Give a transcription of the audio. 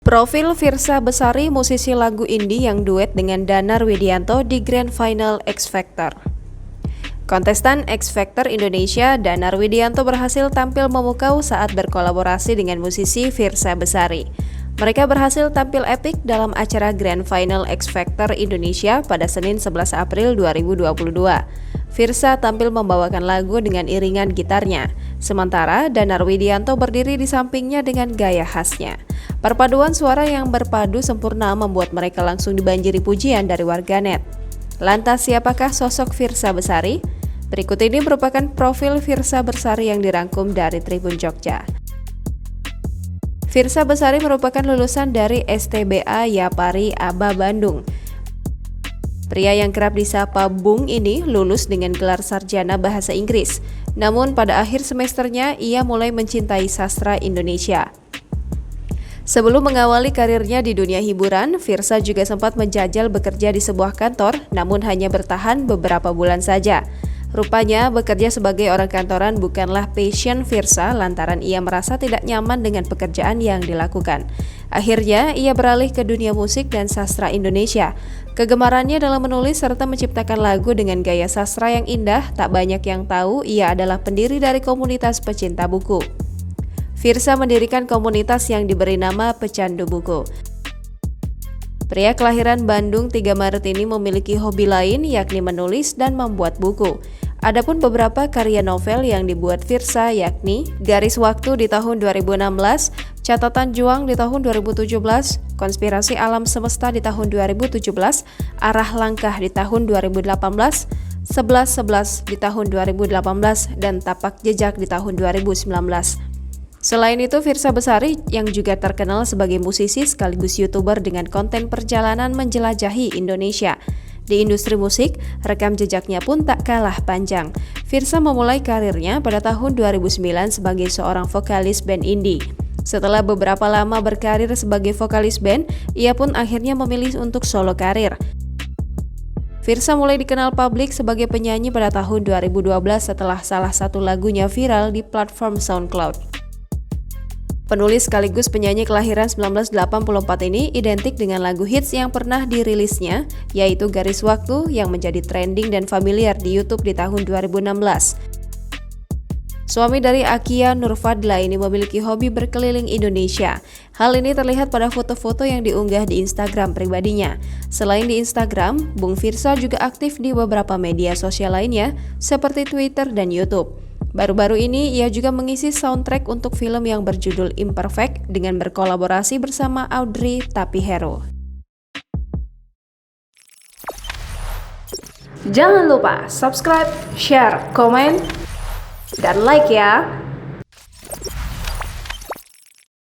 Profil Firsa Besari, musisi lagu indie yang duet dengan Danar Widianto di Grand Final X Factor. Kontestan X Factor Indonesia, Danar Widianto berhasil tampil memukau saat berkolaborasi dengan musisi Firsa Besari. Mereka berhasil tampil epik dalam acara Grand Final X Factor Indonesia pada Senin 11 April 2022. Firsa tampil membawakan lagu dengan iringan gitarnya, sementara Danar Widianto berdiri di sampingnya dengan gaya khasnya. Perpaduan suara yang berpadu sempurna membuat mereka langsung dibanjiri pujian dari warganet. Lantas siapakah sosok Firsa Besari? Berikut ini merupakan profil Firsa Besari yang dirangkum dari Tribun Jogja. Firsa Besari merupakan lulusan dari STBA Yapari Aba Bandung. Pria yang kerap disapa Bung ini lulus dengan gelar sarjana bahasa Inggris. Namun pada akhir semesternya ia mulai mencintai sastra Indonesia. Sebelum mengawali karirnya di dunia hiburan, Firsa juga sempat menjajal bekerja di sebuah kantor, namun hanya bertahan beberapa bulan saja. Rupanya, bekerja sebagai orang kantoran bukanlah passion Firsa lantaran ia merasa tidak nyaman dengan pekerjaan yang dilakukan. Akhirnya, ia beralih ke dunia musik dan sastra Indonesia. Kegemarannya dalam menulis serta menciptakan lagu dengan gaya sastra yang indah, tak banyak yang tahu ia adalah pendiri dari komunitas pecinta buku. Firsa mendirikan komunitas yang diberi nama Pecandu Buku. Pria kelahiran Bandung 3 Maret ini memiliki hobi lain yakni menulis dan membuat buku. Adapun beberapa karya novel yang dibuat Firsa yakni Garis Waktu di tahun 2016, Catatan Juang di tahun 2017, Konspirasi Alam Semesta di tahun 2017, Arah Langkah di tahun 2018, 11-11 di tahun 2018, dan Tapak Jejak di tahun 2019. Selain itu, Firsa Besari yang juga terkenal sebagai musisi sekaligus YouTuber dengan konten perjalanan menjelajahi Indonesia. Di industri musik, rekam jejaknya pun tak kalah panjang. Firsa memulai karirnya pada tahun 2009 sebagai seorang vokalis band indie. Setelah beberapa lama berkarir sebagai vokalis band, ia pun akhirnya memilih untuk solo karir. Firsa mulai dikenal publik sebagai penyanyi pada tahun 2012 setelah salah satu lagunya viral di platform SoundCloud. Penulis sekaligus penyanyi kelahiran 1984 ini identik dengan lagu hits yang pernah dirilisnya, yaitu Garis Waktu yang menjadi trending dan familiar di YouTube di tahun 2016. Suami dari Akia, Nurfadla ini memiliki hobi berkeliling Indonesia. Hal ini terlihat pada foto-foto yang diunggah di Instagram pribadinya. Selain di Instagram, Bung Firsa juga aktif di beberapa media sosial lainnya seperti Twitter dan YouTube. Baru-baru ini, ia juga mengisi soundtrack untuk film yang berjudul Imperfect dengan berkolaborasi bersama Audrey Tapihero. Jangan lupa subscribe, share, komen, dan like ya!